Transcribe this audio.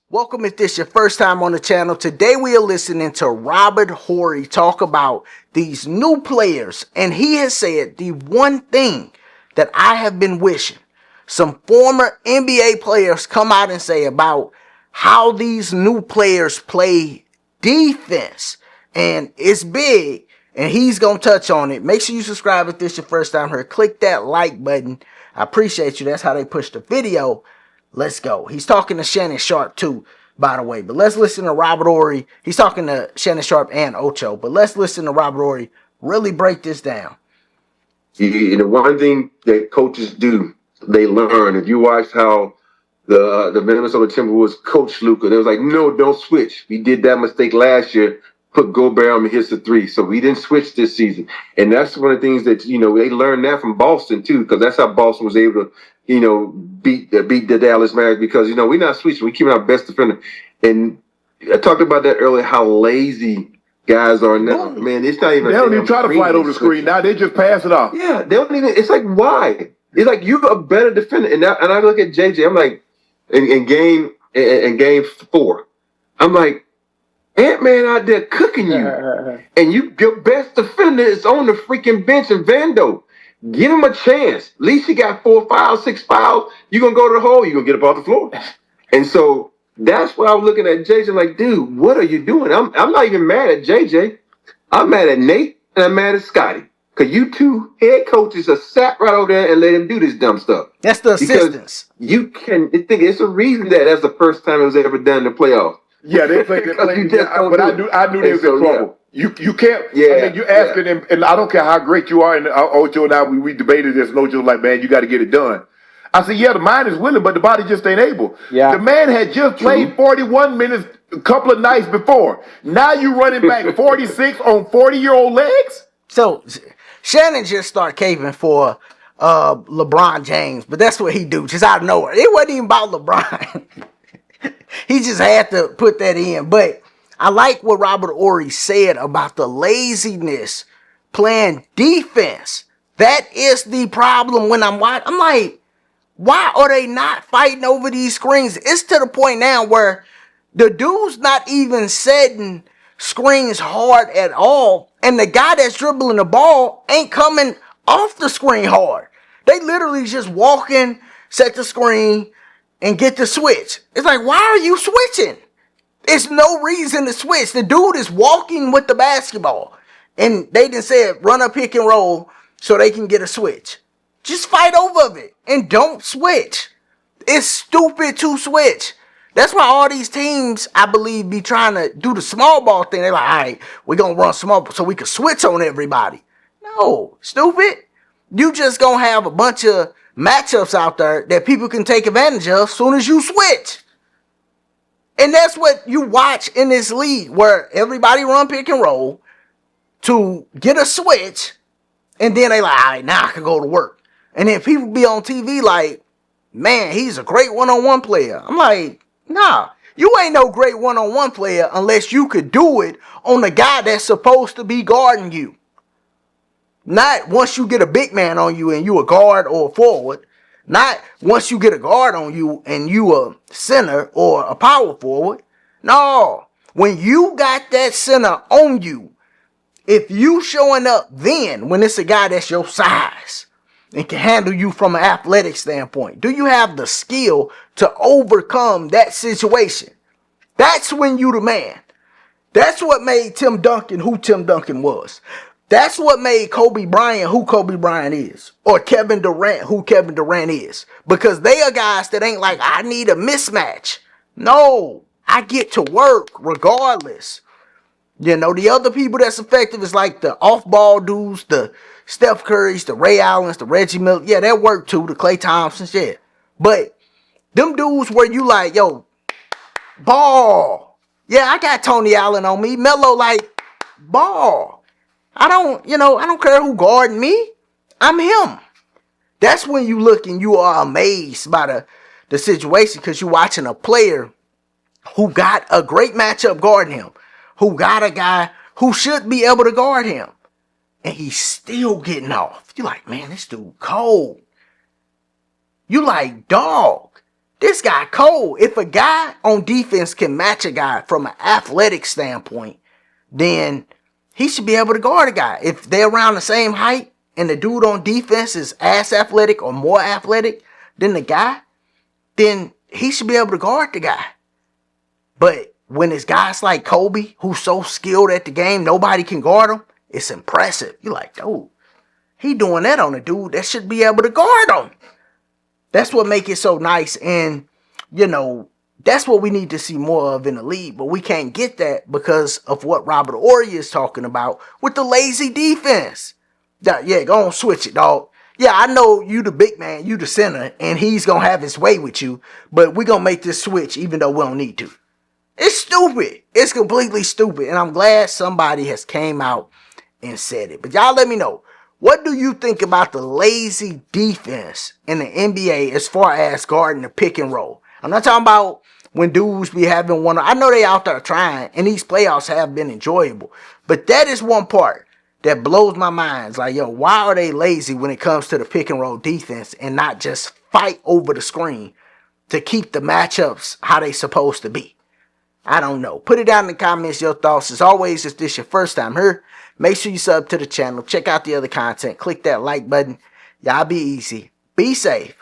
Welcome if this is your first time on the channel. Today we are listening to Robert Horry talk about these new players. And he has said the one thing that I have been wishing some former NBA players come out and say about how these new players play defense. And it's big. And he's going to touch on it. Make sure you subscribe if this is your first time here. Click that like button. I appreciate you. That's how they push the video. Let's go. He's talking to Shannon Sharp too, by the way. But let's listen to Robert Horry. He's talking to Shannon Sharp and Ocho. But let's listen to Robert Horry really break this down. The one thing that coaches do, they learn. If you watch how the Minnesota Timberwolves coach Luka, they was like, no, don't switch. We did that mistake last year. Put Gobert on and hits the three. So we didn't switch this season. And that's one of the things that, they learned that from Boston too, because that's how Boston was able to, beat the Dallas Mavericks because, we're not switching. We're keeping our best defender. And I talked about that earlier, how lazy guys are now. Man, it's not even. They don't even try to fight over the screen. Now they just pass it off. Yeah, they don't even. It's like, why? It's like, you're a better defender. And I look at JJ, I'm like, in game 4, I'm like, Ant-Man out there cooking you. And your best defender is on the freaking bench in Vando. Give him a chance. At least he got 4 fouls, 6 fouls. You're going to go to the hole. You're going to get up off the floor. And so that's why I was looking at JJ like, dude, what are you doing? I'm not even mad at JJ. I'm mad at Nate and I'm mad at Scotty. Because you two head coaches are sat right over there and let him do this dumb stuff. That's the assistants. You can think it's a reason that's the first time it was ever done in the playoffs. Yeah, they played. But I knew they was in trouble. You can't. Yeah, I mean, you asking them, and I don't care how great you are. And Ocho and I, we debated this, and Ocho was like, man, you got to get it done. I said, yeah, the mind is willing, but the body just ain't able. Yeah. The man had just played 41 minutes a couple of nights before. Now you running back 46 on 40-year-old legs? So Shannon just started caving for LeBron James, but that's what he do, just out of nowhere. It wasn't even about LeBron. He just had to put that in. But I like what Robert Horry said about the laziness playing defense. That is the problem when I'm watching. I'm like, why are they not fighting over these screens? It's to the point now where the dude's not even setting screens hard at all. And the guy that's dribbling the ball ain't coming off the screen hard. They literally just walk in, set the screen, and get the switch. It's like, why are you switching? There's no reason to switch. The dude is walking with the basketball. And they done said, run a pick and roll so they can get a switch. Just fight over it and don't switch. It's stupid to switch. That's why all these teams, I believe, be trying to do the small ball thing. They're like, all right, we're going to run small ball so we can switch on everybody. No, stupid. You just going to have a bunch of matchups out there that people can take advantage of as soon as you switch. And that's what you watch in this league where everybody run pick and roll to get a switch. And then they like, all right, now I can go to work. And then people be on TV like, man, he's a great one-on-one player. I'm like, nah, you ain't no great one-on-one player unless you could do it on the guy that's supposed to be guarding you. Not once you get a big man on you and you a guard or a forward. Not once you get a guard on you and you a center or a power forward. No. When you got that center on you, if you showing up then when it's a guy that's your size and can handle you from an athletic standpoint, do you have the skill to overcome that situation? That's when you the man. That's what made Tim Duncan who Tim Duncan was. That's what made Kobe Bryant who Kobe Bryant is. Or Kevin Durant who Kevin Durant is. Because they are guys that ain't like, I need a mismatch. No, I get to work regardless. The other people that's effective is like the off-ball dudes, the Steph Currys, the Ray Allens, the Reggie Miller. Yeah, that work too, the Klay Thompsons, yeah. But them dudes where you like, yo, ball. Yeah, I got Tony Allen on me. Melo like, ball. I don't care who guarding me. I'm him. That's when you look and you are amazed by the situation because you're watching a player who got a great matchup guarding him, who got a guy who should be able to guard him, and he's still getting off. You're like, man, this dude cold. You like, dog, This guy cold. If a guy on defense can match a guy from an athletic standpoint, then he should be able to guard a guy. If they're around the same height and the dude on defense is as athletic or more athletic than the guy, then he should be able to guard the guy. But when it's guys like Kobe, who's so skilled at the game, nobody can guard him, it's impressive. You're like, dude, he doing that on a dude that should be able to guard him. That's what makes it so nice. And, you know, that's what we need to see more of in the league. But we can't get that because of what Robert Horry is talking about with the lazy defense. Yeah, go on, switch it, dog. Yeah, I know you the big man, you the center, and he's going to have his way with you. But we're going to make this switch even though we don't need to. It's stupid. It's completely stupid. And I'm glad somebody has came out and said it. But y'all let me know. What do you think about the lazy defense in the NBA as far as guarding the pick and roll? I'm not talking about when dudes be having one. I know they out there trying, and these playoffs have been enjoyable. But that is one part that blows my mind. It's like, yo, why are they lazy when it comes to the pick and roll defense and not just fight over the screen to keep the matchups how they supposed to be? I don't know. Put it down in the comments, your thoughts. As always, if this is your first time here, make sure you sub to the channel. Check out the other content. Click that like button. Y'all be easy. Be safe.